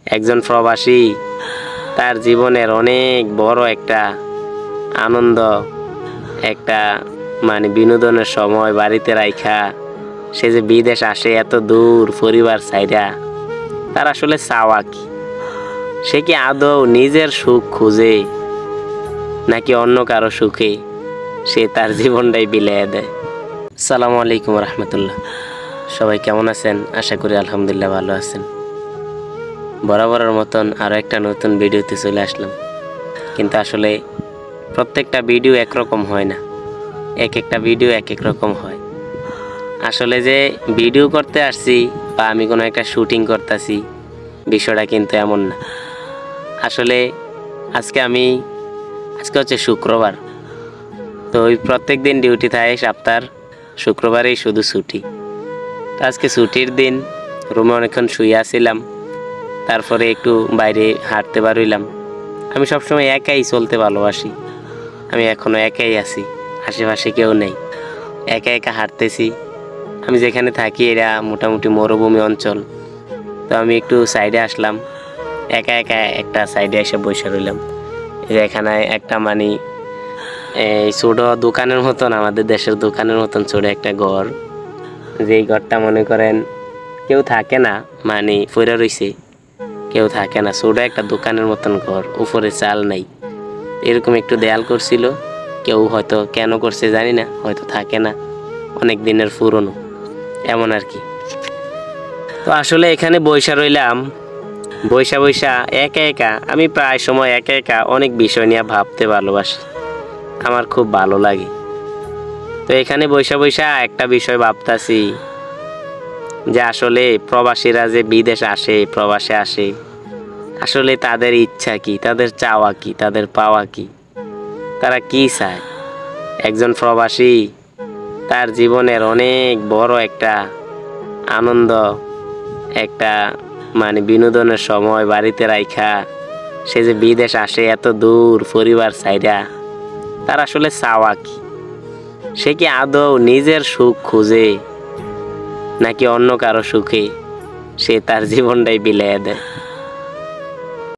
একজন প্রবাসী তার জীবনের অনেক বড় একটা আনন্দ, একটা বিনোদনের সময় বাড়িতে রাইখা সে যে বিদেশ আসে এত দূর পরিবার ছাইরা, তার আসলে চাওয়া কি? সে কি আদৌ নিজের সুখ খুঁজে নাকি অন্য কারো সুখে সে তার জীবনটাই বিলিয়ে দেয়? আসসালামু আলাইকুম রহমতুল্লাহ। সবাই কেমন আছেন? আশা করি আলহামদুলিল্লাহ ভালো আছেন। বরাবরের মতন আরও একটা নতুন ভিডিওতে চলে আসলাম। কিন্তু আসলে প্রত্যেকটা ভিডিও একরকম হয় না, এক একটা ভিডিও এক এক রকম হয়। আসলে যে ভিডিও করতে আসছি বা আমি কোনো একটা শুটিং করতেছি, বিষয়টা কিন্তু এমন না। আসলে আজকে হচ্ছে শুক্রবার, তো ওই প্রত্যেক দিন ডিউটি থাকে সপ্তাহের শুক্রবারেই শুধু ছুটি। তো আজকে ছুটির দিন, রুমে অনেকক্ষণ শুইয়াছিলাম, তারপরে একটু বাইরে হাঁটতে বেরোইলাম। আমি সবসময় একাই চলতে ভালোবাসি, আমি এখনও একাই আছি, আশেপাশে কেউ নেই, একা একা হাঁটতেছি। আমি যেখানে থাকি এরা মোটামুটি মরুভূমি অঞ্চল, তো আমি একটু সাইডে আসলাম, একা একা একটা সাইডে এসে বসে রইলাম। এখানে একটা এই ছোট দোকানের মতন, আমাদের দেশের দোকানের মতন ছোট একটা ঘর, যেই ঘরটা মনে করেন কেউ থাকে না, পড়ে রইছে, কেউ থাকে না, ছোট একটা দোকানের মতন ঘর, উপরে চাল নাই, এরকম একটু দেয়াল করছিল। কেউ হয়তো কেন করছে জানি না, হয়তো থাকে না, অনেক দিনের পুরনো, এমন আর কি। তো আসলে এখানে বইসা রইলাম, বইসা একা একা, আমি প্রায় সময় একা একা অনেক বিষয় নিয়ে ভাবতে ভালোবাসি, আমার খুব ভালো লাগে। তো এখানে বইসা একটা বিষয় ভাবতাছি যে আসলে প্রবাসীরা যে বিদেশ আসে, প্রবাসে আসে, আসলে তাদের ইচ্ছা কি, তাদের চাওয়া কি, তাদের পাওয়া কি, তারা কি চায়? একজন প্রবাসী তার জীবনের অনেক বড় একটা আনন্দ, একটা বিনোদনের সময় বাড়িতে রাইখা সে যে বিদেশ আসে এত দূর পরিবার ছাইরা, তার আসলে চাওয়া কি? সে কি আদৌ নিজের সুখ খুঁজে নাকি অন্য কারো সুখে সে তার জীবনটাই বিলিয়ে দেয়?